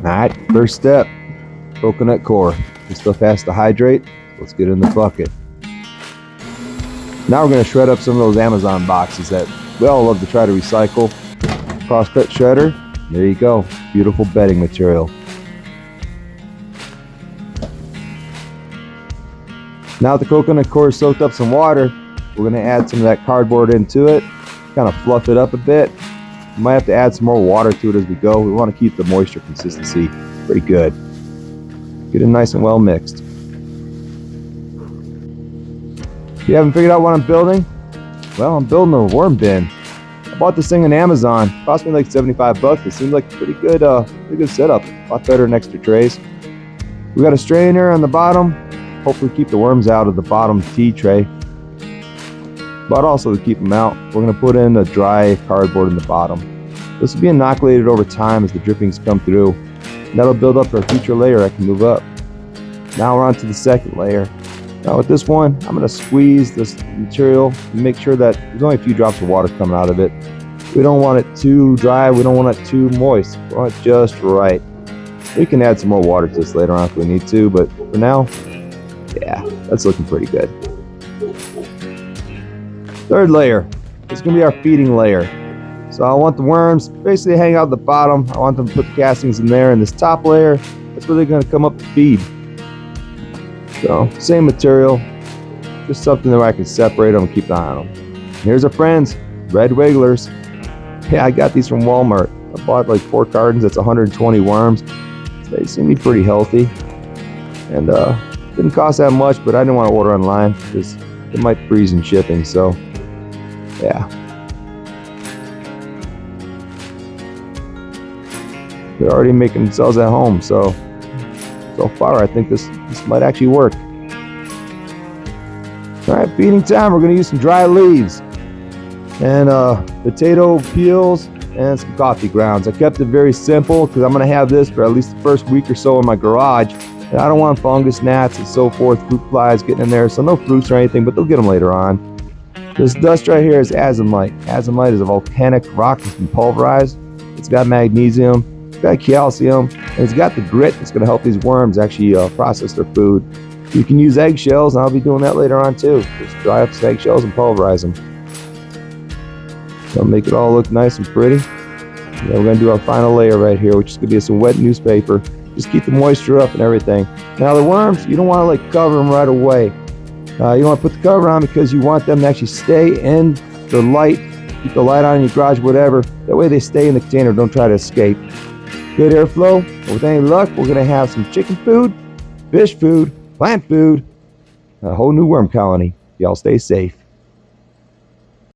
Alright, first step, coconut coir. This stuff has to hydrate. Let's get it in the bucket. Now we're going to shred up some of those Amazon boxes that we all love to try to recycle. Crosscut shredder. There you go. Beautiful bedding material. Now that the coconut coir soaked up some water, we're going to add some of that cardboard into it. Kind of fluff it up a bit. We might have to add some more water to it as we go. We want to keep the moisture consistency pretty good. Get it nice and well mixed. If you haven't figured out what I'm building, well, I'm building a worm bin. I bought this thing on Amazon. It cost me like 75 bucks. It seemed like a pretty good setup. A lot better than extra trays. We got a strainer on the bottom. Hopefully keep the worms out of the bottom tea tray. But also to keep them out, we're going to put in a dry cardboard in the bottom. This will be inoculated over time as the drippings come through. And that'll build up for a future layer I can move up. Now we're on to the second layer. Now with this one, I'm going to squeeze this material and make sure that there's only a few drops of water coming out of it. We don't want it too dry, we don't want it too moist. We want it just right. We can add some more water to this later on if we need to, but for now, yeah, that's looking pretty good. Third layer, this is going to be our feeding layer. So I want the worms basically hang out at the bottom. I want them to put the castings in there, and this top layer, that's where they're going to come up to feed. So same material, just something that I can separate them and keep an eye on them. Here's our friends, red wigglers. Yeah, I got these from Walmart. I bought like 4 cartons. That's 120 worms. So they seem to be pretty healthy, and didn't cost that much, but I didn't want to order online because it might freeze in shipping. So yeah, they're already making themselves at home. So far I think this might actually work. Alright, feeding time. We're going to use some dry leaves and potato peels and some coffee grounds. I kept it very simple because I'm going to have this for at least the first week or so in my garage, and I don't want fungus, gnats, and so forth, fruit flies getting in there. So no fruits or anything, but they'll get them later on. This dust right here is azomite. Azomite is a volcanic rock that's been pulverized. It's got magnesium, it's got calcium, and it's got the grit that's going to help these worms actually process their food. You can use eggshells, and I'll be doing that later on too. Just dry up some eggshells and pulverize them. That'll make it all look nice and pretty. And then we're going to do our final layer right here, which is going to be some wet newspaper. Just keep the moisture up and everything. Now the worms, you don't want to like cover them right away. You want to put the cover on because you want them to actually stay in the light. Keep the light on in your garage, whatever. That way they stay in the container, don't try to escape. Good airflow. With any luck, we're going to have some chicken food, fish food, plant food, a whole new worm colony. Y'all stay safe.